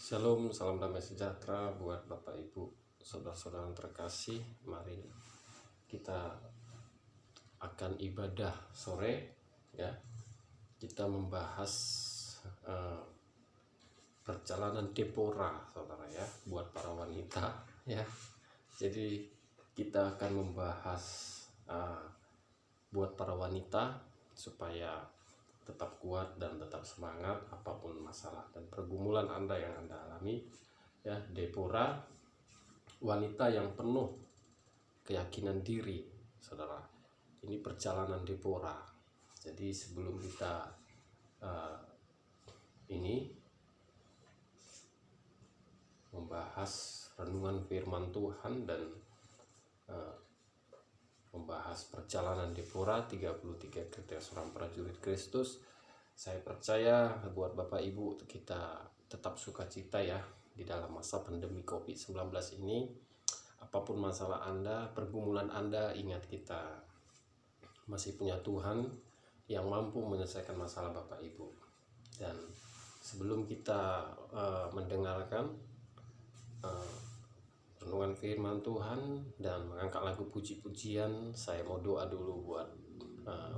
Shalom, salam damai sejahtera buat Bapak Ibu, saudara-saudara yang terkasih. Mari kita akan ibadah sore ya. Kita membahas perjalanan Deborah, saudara ya, buat para wanita ya. Jadi kita akan membahas buat para wanita supaya tetap kuat dan tetap semangat apapun masalah dan pergumulan Anda yang Anda alami ya. Deborah, wanita yang penuh keyakinan diri, saudara. Ini perjalanan Deborah. Jadi sebelum kita ini membahas renungan firman Tuhan dan membahas perjalanan Deborah, 33 kriteria seorang prajurit Kristus. Saya percaya buat Bapak Ibu kita tetap sukacita ya di dalam masa pandemi COVID-19 ini. Apapun masalah Anda, pergumulan Anda, ingat kita masih punya Tuhan yang mampu menyelesaikan masalah Bapak Ibu. Dan sebelum kita mendengarkan renungan firman Tuhan dan mengangkat lagu puji-pujian, saya mau doa dulu buat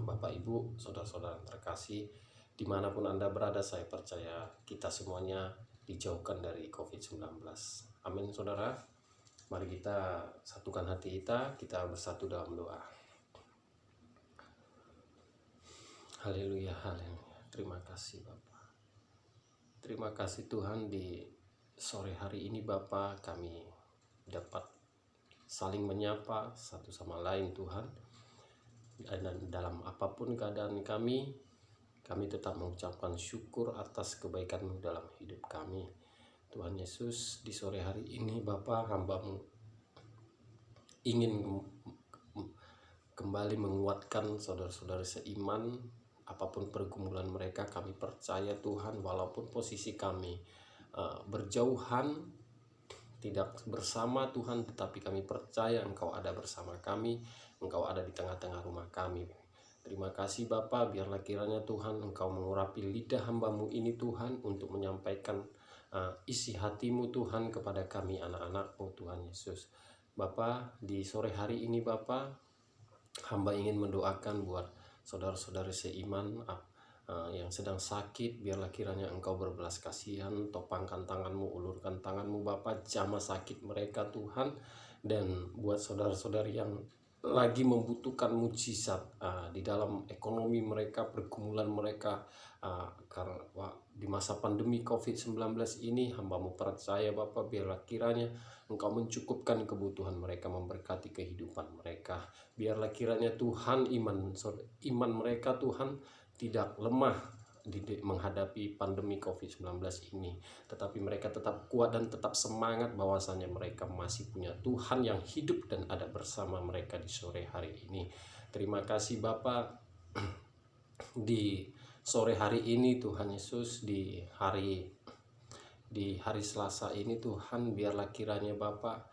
Bapak Ibu, saudara-saudara terkasih dimanapun Anda berada. Saya percaya kita semuanya dijauhkan dari COVID-19. Amin, saudara. Mari kita satukan hati kita bersatu dalam doa. Haleluya, haleluya. Terima kasih Bapak. Terima kasih Tuhan, di sore hari ini Bapak kami dapat saling menyapa satu sama lain Tuhan. Dan dalam apapun keadaan kami tetap mengucapkan syukur atas kebaikan-Mu dalam hidup kami. Tuhan Yesus, di sore hari ini Bapa, hamba-Mu ingin kembali menguatkan saudara-saudara seiman. Apapun pergumulan mereka, kami percaya Tuhan, walaupun posisi kami berjauhan, tidak bersama Tuhan, tetapi kami percaya Engkau ada bersama kami, Engkau ada di tengah-tengah rumah kami. Terima kasih Bapa, biarlah kiranya Tuhan Engkau mengurapi lidah hamba-Mu ini Tuhan, untuk menyampaikan isi hati-Mu Tuhan kepada kami anak-anak-Mu Tuhan Yesus. Bapa, di sore hari ini Bapa, hamba ingin mendoakan buat saudara-saudara seiman yang sedang sakit. Biarlah kiranya Engkau berbelas kasihan, topangkan tangan-Mu, ulurkan tangan-Mu Bapa, jamah sakit mereka Tuhan. Dan buat saudara-saudari yang lagi membutuhkan mujizat di dalam ekonomi mereka, pergumulan mereka karena di masa pandemi COVID-19 ini, hamba-Mu percaya Bapa, biarlah kiranya Engkau mencukupkan kebutuhan mereka, memberkati kehidupan mereka. Biarlah kiranya Tuhan iman mereka Tuhan tidak lemah menghadapi pandemi COVID-19 ini, tetapi mereka tetap kuat dan tetap semangat bahwasanya mereka masih punya Tuhan yang hidup dan ada bersama mereka di sore hari ini. Terima kasih Bapa, di sore hari ini Tuhan Yesus, di hari Selasa ini Tuhan, biarlah kiranya Bapa,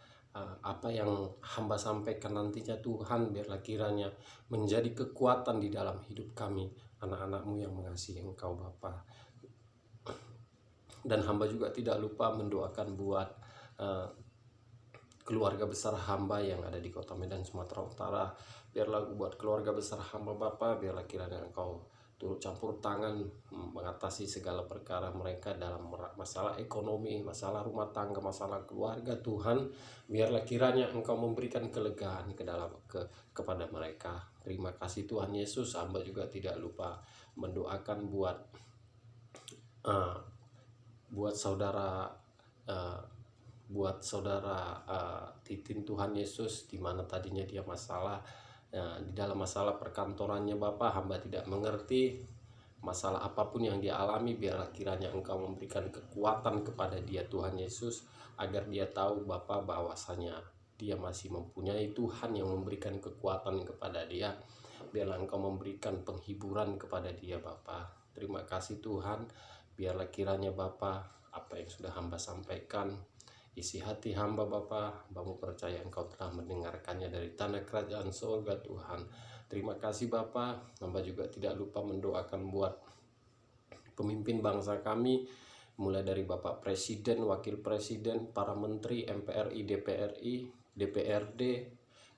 apa yang hamba sampaikan nantinya Tuhan, biarlah kiranya menjadi kekuatan di dalam hidup kami, anak-anak-Mu yang mengasihi Engkau Bapa. Dan hamba juga tidak lupa mendoakan buat keluarga besar hamba yang ada di Kota Medan, Sumatera Utara. Biarlah buat keluarga besar hamba Bapa, biarlah kiranya Engkau turut campur tangan mengatasi segala perkara mereka dalam masalah ekonomi, masalah rumah tangga, masalah keluarga Tuhan. Biarlah kiranya Engkau memberikan kelegaan kepada mereka. Terima kasih Tuhan Yesus. Hamba juga tidak lupa mendoakan buat saudara Titin Tuhan Yesus, di mana tadinya dia di dalam masalah perkantorannya Bapak, hamba tidak mengerti masalah apapun yang dia alami. Biarlah kiranya Engkau memberikan kekuatan kepada dia Tuhan Yesus, agar dia tahu Bapak bahwasanya dia masih mempunyai Tuhan yang memberikan kekuatan kepada dia. Biarlah Engkau memberikan penghiburan kepada dia Bapak. Terima kasih Tuhan. Biarlah kiranya Bapak, apa yang sudah hamba sampaikan, isi hati hamba Bapa, hamba-Mu percaya Engkau telah mendengarkannya dari tanah kerajaan surga Tuhan. Terima kasih Bapa. Hamba juga tidak lupa mendoakan buat pemimpin bangsa kami, mulai dari Bapak Presiden, Wakil Presiden, para Menteri, MPRI, DPRI, DPRD,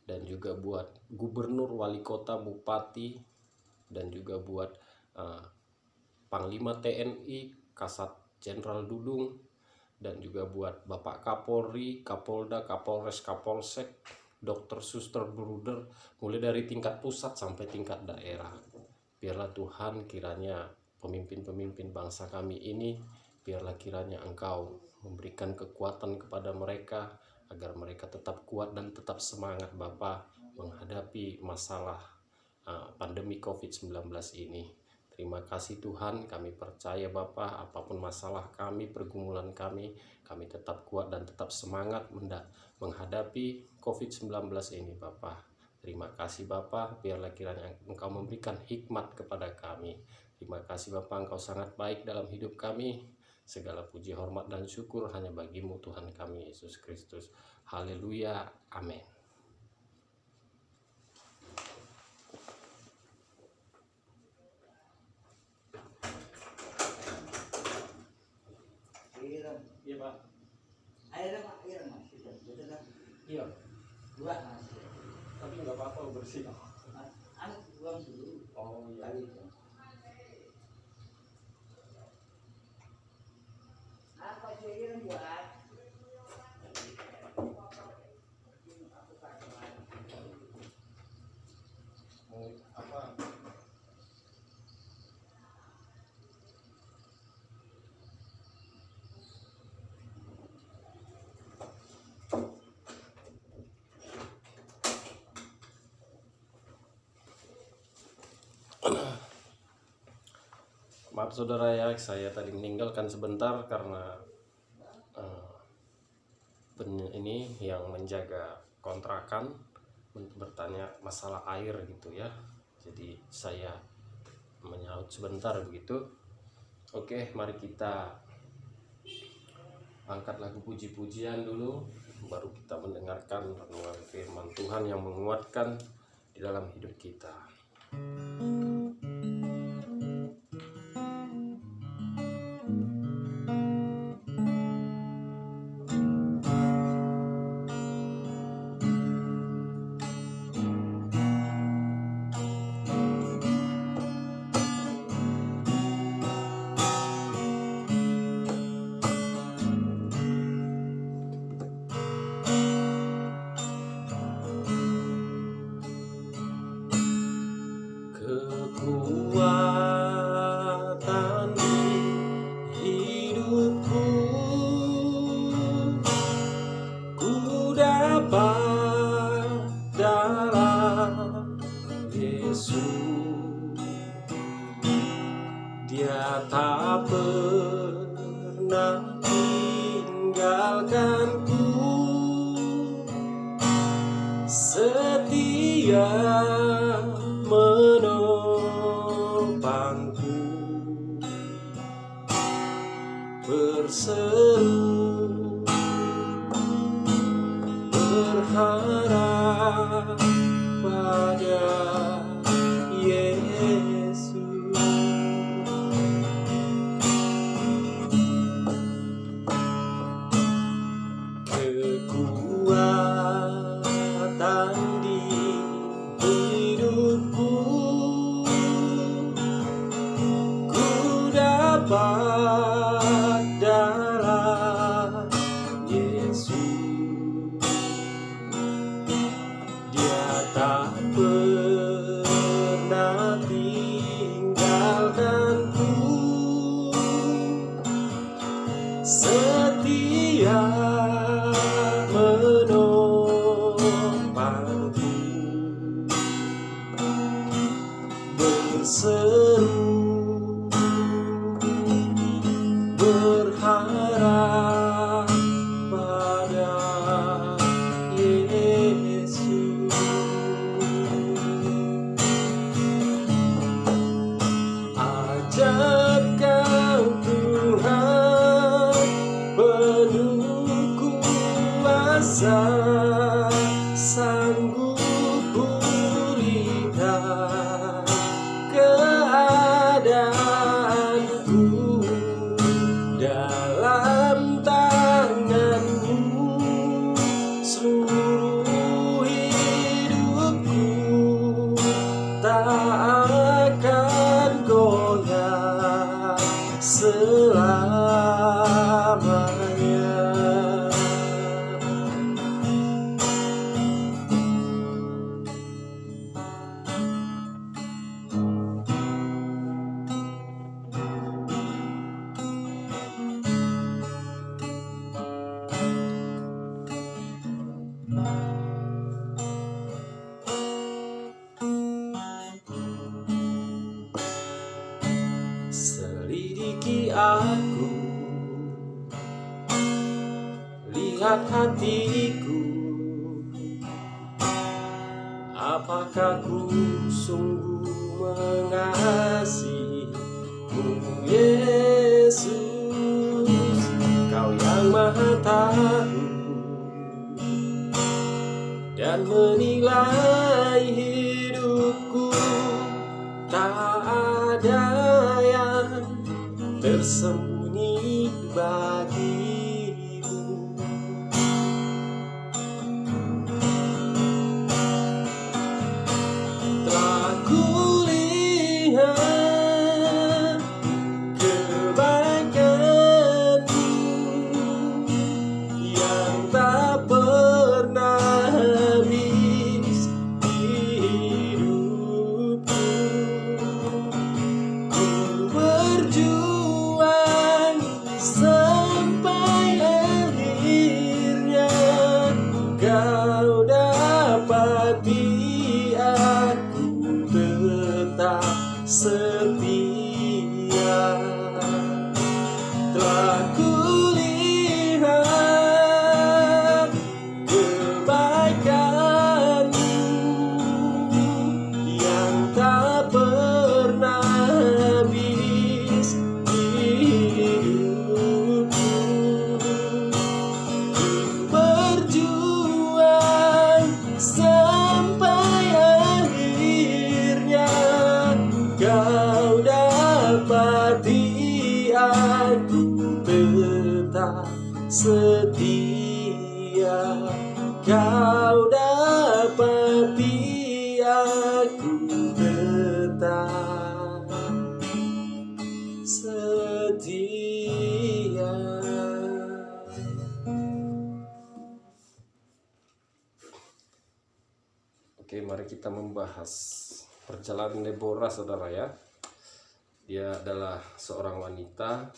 dan juga buat Gubernur, Wali Kota, Bupati, dan juga buat Panglima TNI, Kasat Jenderal Dudung, dan juga buat Bapak Kapolri, Kapolda, Kapolres, Kapolsek, dokter, suster, bruder, mulai dari tingkat pusat sampai tingkat daerah. Biarlah Tuhan kiranya pemimpin-pemimpin bangsa kami ini, biarlah kiranya Engkau memberikan kekuatan kepada mereka agar mereka tetap kuat dan tetap semangat Bapa menghadapi masalah pandemi COVID-19 ini. Terima kasih Tuhan, kami percaya Bapa, apapun masalah kami, pergumulan kami tetap kuat dan tetap semangat menghadapi COVID-19 ini Bapa. Terima kasih Bapa, biarlah kiranya Engkau memberikan hikmat kepada kami. Terima kasih Bapa, Engkau sangat baik dalam hidup kami. Segala puji, hormat, dan syukur hanya bagi-Mu Tuhan kami Yesus Kristus. Haleluya, amin. Iya Pak. Airnya Pak, iya Mas. Betul kan? Iya. Dua Mas. Tapi nggak apa-apa bersih. Anak buang dulu. Oh iya. Apa sih yang buat? Apa? Maaf saudara ya, saya tadi meninggalkan sebentar karena ini yang menjaga kontrakan bertanya masalah air gitu ya. Jadi saya menyaut sebentar begitu. Oke, mari kita angkat lagu puji-pujian dulu, baru kita mendengarkan renungan firman Tuhan yang menguatkan di dalam hidup kita. Kekuatan di hidupku, ku dapat dalam Yesus. Dia tak pernah tinggalkanku, setia menopangku, berseru berharap pada Yesus. Kekuatan di hidupku, ku dapat dalam Yesus. Dia tak pernah tinggalkanku, setia menopangku, berseru berharap pada Yesus. Ajak kau Tuhan penuh kuasa, sanggup pulihkan keadaanku dan dalam tangan-Mu, seluruh hidupku tak akan goyah selamanya. Selidiki aku, lihat hatiku, apakah ku sungguh mengasihi-Mu, Yesus. Kau yang Maha Tahu dan menilai hidupku, tak ada yang tersembunyi bagi-Mu. Telah kulihat kebaikan-Mu yang tak pernah habis di hidupku. Ku berjuang sampai akhirnya Kau dapati aku tetap setia. Telah kulihat kebaikan-Mu yang tak pernah habis di hidupku. Ku berjuang sampai akhirnya Kau dapati aku tetap setia. Kau dapati aku tetap setia. Oke, mari kita membahas perjalanan Deborah, saudara ya. Dia adalah seorang wanita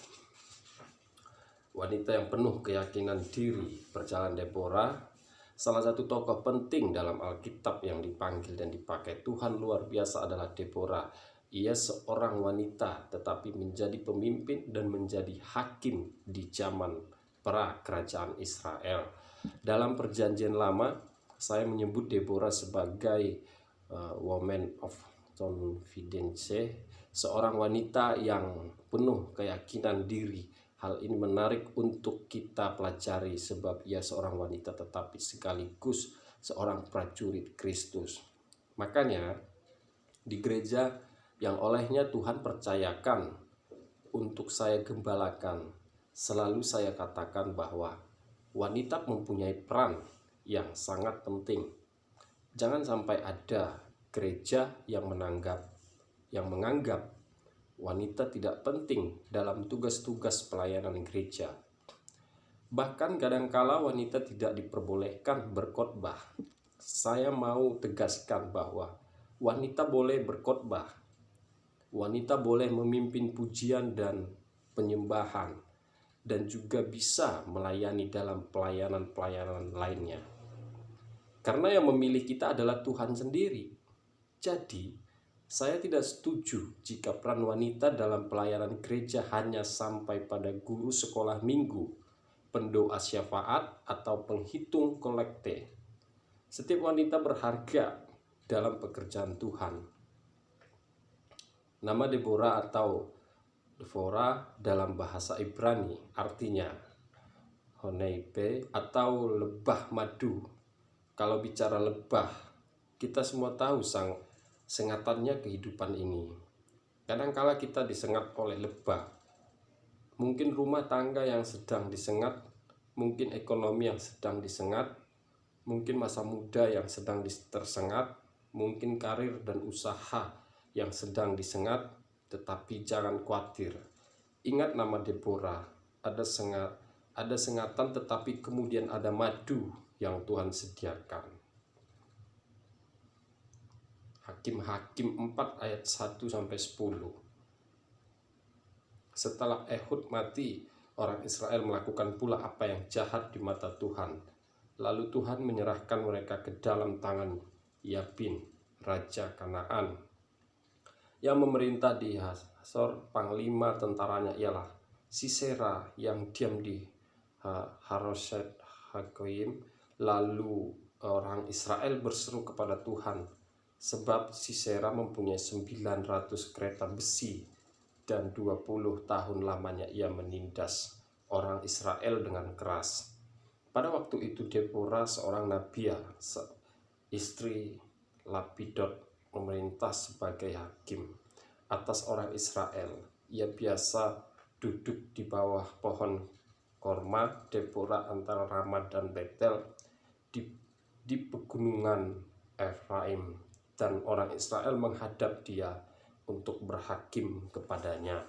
yang penuh keyakinan diri. Perjalanan Deborah, salah satu tokoh penting dalam Alkitab yang dipanggil dan dipakai Tuhan luar biasa adalah Deborah. Ia seorang wanita tetapi menjadi pemimpin dan menjadi hakim di zaman pra kerajaan Israel. Dalam perjanjian lama, saya menyebut Deborah sebagai woman of confidence, seorang wanita yang penuh keyakinan diri. Hal ini menarik untuk kita pelajari sebab ia seorang wanita tetapi sekaligus seorang prajurit Kristus. Makanya di gereja yang olehnya Tuhan percayakan untuk saya gembalakan, selalu saya katakan bahwa wanita mempunyai peran yang sangat penting. Jangan sampai ada gereja yang menganggap wanita tidak penting dalam tugas-tugas pelayanan gereja. Bahkan kadangkala wanita tidak diperbolehkan berkhotbah. Saya mau tegaskan bahwa wanita boleh berkhotbah. Wanita boleh memimpin pujian dan penyembahan dan juga bisa melayani dalam pelayanan-pelayanan lainnya. Karena yang memilih kita adalah Tuhan sendiri. Jadi, saya tidak setuju jika peran wanita dalam pelayanan gereja hanya sampai pada guru sekolah minggu, pendoa syafaat, atau penghitung kolekte. Setiap wanita berharga dalam pekerjaan Tuhan. Nama Deborah atau Devorah dalam bahasa Ibrani artinya honeybe atau lebah madu. Kalau bicara lebah, kita semua tahu sengatannya kehidupan ini. Kadangkala kita disengat oleh lebah. mungkin rumah tangga yang sedang disengat, mungkin ekonomi yang sedang disengat, mungkin masa muda yang sedang tersengat, mungkin karir dan usaha yang sedang disengat. Tetapi jangan khawatir. Ingat nama Deborah, ada sengatan tetapi kemudian ada madu yang Tuhan sediakan. Hakim-Hakim 4 ayat 1-10. Setelah Ehud mati, orang Israel melakukan pula apa yang jahat di mata Tuhan. Lalu Tuhan menyerahkan mereka ke dalam tangan Yabin, raja Kanaan. Yang memerintah di Hasor, panglima tentaranya ialah Sisera yang diam di Haroset Hagoyim. Lalu orang Israel berseru kepada Tuhan, sebab Sisera mempunyai 900 kereta besi dan 20 tahun lamanya ia menindas orang Israel dengan keras. Pada waktu itu Deborah, seorang nabiah, istri Lapidot, memerintah sebagai hakim atas orang Israel. Ia biasa duduk di bawah pohon korma Deborah antara Ramah dan Betel di pegunungan Efraim, dan orang Israel menghadap dia untuk berhakim kepadanya.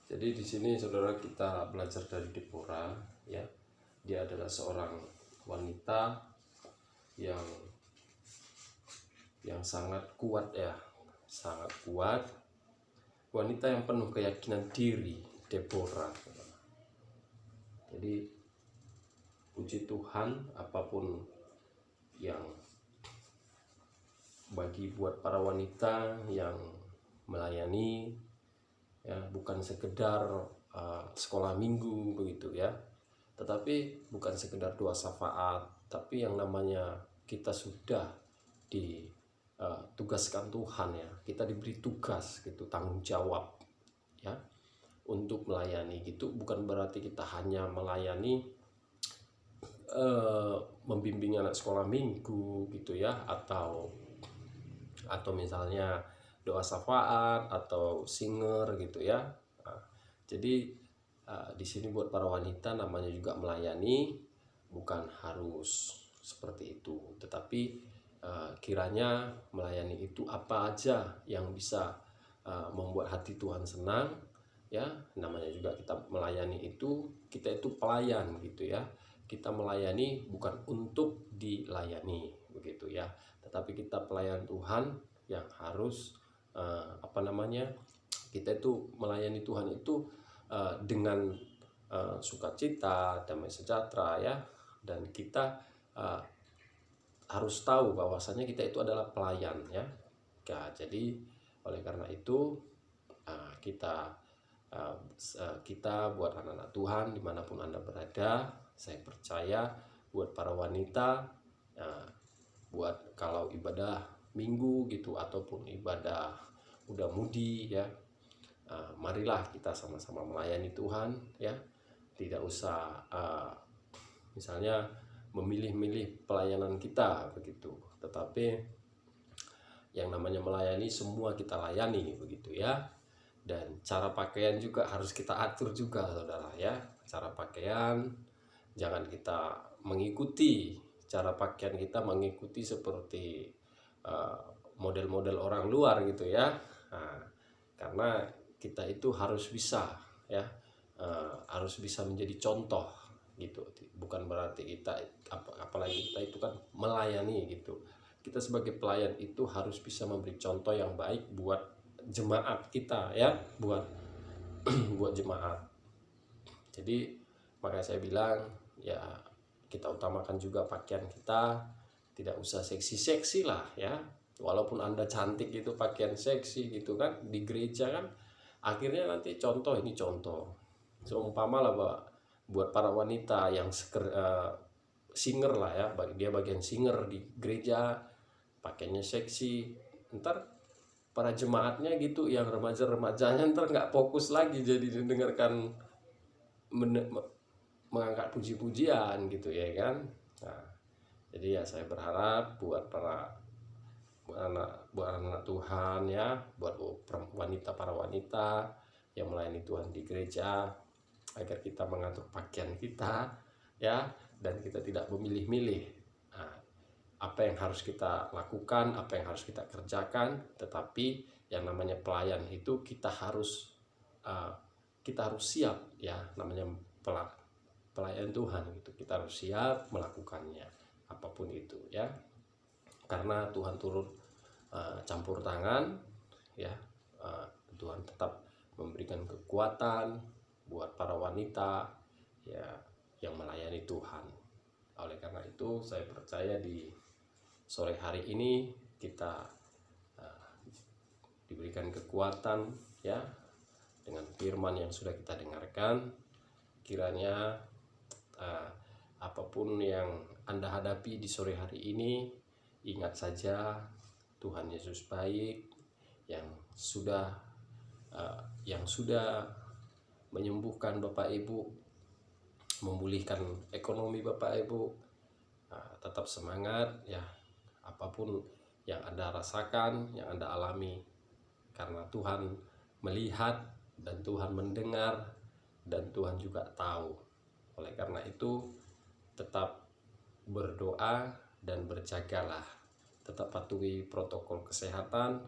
Jadi di sini saudara kita belajar dari Deborah, ya. Dia adalah seorang wanita yang sangat kuat, ya, sangat kuat. Wanita yang penuh keyakinan diri, Deborah. Jadi puji Tuhan, apapun yang buat para wanita yang melayani, ya, bukan sekedar sekolah minggu begitu, ya, tetapi bukan sekedar doa syafaat, tapi yang namanya kita sudah ditugaskan Tuhan, ya, kita diberi tugas gitu, tanggung jawab, ya, untuk melayani gitu. Bukan berarti kita hanya melayani membimbing anak sekolah minggu gitu, ya, atau misalnya doa syafaat atau singer gitu, ya. Nah, jadi di sini buat para wanita namanya juga melayani, bukan harus seperti itu, tetapi kiranya melayani itu apa aja yang bisa membuat hati Tuhan senang, ya. Namanya juga kita melayani itu, kita itu pelayan gitu, ya. Kita melayani bukan untuk dilayani begitu, ya, tetapi kita pelayan Tuhan yang harus kita itu melayani Tuhan itu dengan sukacita, damai sejahtera, ya, dan kita harus tahu bahwasanya kita itu adalah pelayan, ya. Jadi oleh karena itu kita buat anak-anak Tuhan dimanapun Anda berada, saya percaya buat para wanita, buat kalau ibadah minggu gitu ataupun ibadah udah mudi, ya, marilah kita sama-sama melayani Tuhan, ya. Tidak usah misalnya memilih-milih pelayanan kita begitu, tetapi yang namanya melayani semua kita layani begitu, ya. Dan cara pakaian juga harus kita atur juga, saudara, ya. Cara pakaian jangan kita mengikuti cara pakaian kita mengikuti seperti model-model orang luar gitu, ya. Nah, karena kita itu harus bisa, ya, harus bisa menjadi contoh gitu. Bukan berarti kita apalagi kita itu kan melayani gitu. Kita sebagai pelayan itu harus bisa memberi contoh yang baik buat jemaat kita, ya, buat jemaat. Jadi makanya saya bilang, ya, kita utamakan juga pakaian kita, tidak usah seksi-seksi lah, ya. Walaupun Anda cantik gitu, pakaian seksi gitu kan di gereja kan, akhirnya nanti ini contoh. Seumpama lah buat para wanita yang singer lah, ya, dia bagian singer di gereja, pakainya seksi, ntar para jemaatnya gitu yang remaja-remajanya ntar nggak fokus lagi jadi mendengarkan mengangkat puji-pujian gitu, ya kan. Nah, Jadi ya saya berharap buat anak Tuhan ya, buat para wanita yang melayani Tuhan di gereja, agar kita mengatur pakaian kita ya, dan kita tidak memilih-milih apa yang harus kita lakukan, apa yang harus kita kerjakan. Tetapi yang namanya pelayan itu kita harus siap ya, namanya pelayan Tuhan itu kita harus siap melakukannya apapun itu ya, karena Tuhan turut campur tangan ya. Tuhan tetap memberikan kekuatan buat para wanita ya yang melayani Tuhan. Oleh karena itu saya percaya di sore hari ini kita diberikan kekuatan ya dengan firman yang sudah kita dengarkan. Kiranya apapun yang Anda hadapi di sore hari ini, ingat saja Tuhan Yesus baik, yang sudah menyembuhkan Bapak Ibu, memulihkan ekonomi Bapak Ibu. Tetap semangat ya, apapun yang Anda rasakan, yang Anda alami, karena Tuhan melihat dan Tuhan mendengar dan Tuhan juga tahu. Oleh karena itu tetap berdoa dan berjagalah, tetap patuhi protokol kesehatan,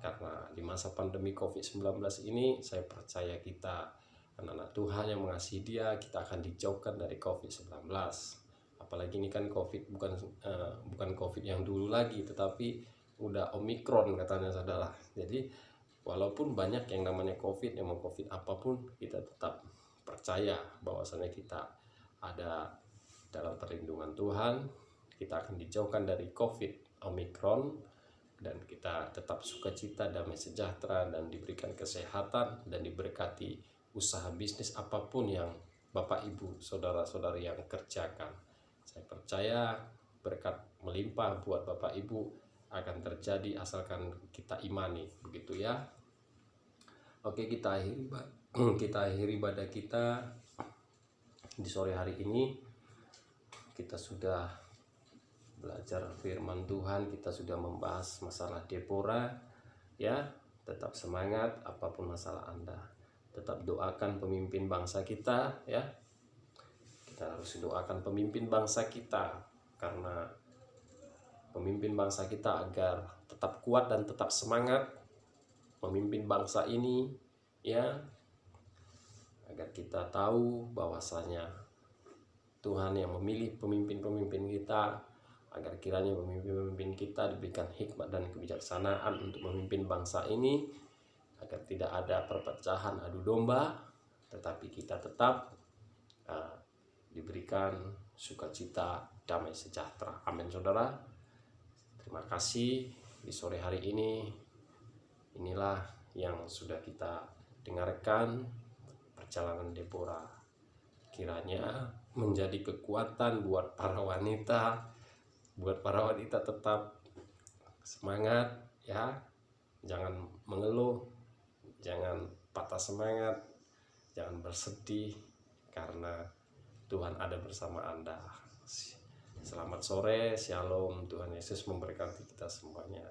karena di masa pandemi COVID-19 ini saya percaya kita anak-anak Tuhan yang mengasihi Dia, kita akan dijauhkan dari COVID-19. Apalagi ini kan COVID bukan COVID yang dulu lagi, tetapi udah Omikron katanya saudara. Jadi walaupun banyak yang namanya COVID, yang mau COVID apapun, kita tetap percaya bahwasanya kita ada dalam perlindungan Tuhan. Kita akan dijauhkan dari COVID Omikron, dan kita tetap sukacita, damai sejahtera, dan diberikan kesehatan, dan diberkati usaha bisnis apapun yang Bapak Ibu saudara-saudari yang kerjakan. Saya percaya berkat melimpah buat Bapak Ibu akan terjadi asalkan kita imani, begitu ya. Oke, kita akhiri ibadah kita di sore hari ini. Kita sudah belajar firman Tuhan, kita sudah membahas masalah Deborah ya. Tetap semangat apapun masalah Anda. Tetap doakan pemimpin bangsa kita ya. Kita harus doakan pemimpin bangsa kita, karena pemimpin bangsa kita agar tetap kuat dan tetap semangat memimpin bangsa ini ya, agar kita tahu bahwasanya Tuhan yang memilih pemimpin-pemimpin kita, agar kiranya pemimpin-pemimpin kita diberikan hikmat dan kebijaksanaan untuk memimpin bangsa ini, agar tidak ada perpecahan adu domba, tetapi kita tetap diberikan sukacita, damai sejahtera. Amin saudara. Terima kasih di sore hari ini. Inilah yang sudah kita dengarkan, perjalanan Deborah. Kiranya menjadi kekuatan buat para wanita, tetap semangat ya. Jangan mengeluh, jangan patah semangat, jangan bersedih, karena Tuhan ada bersama Anda. Selamat sore, shalom, Tuhan Yesus memberkati kita semuanya.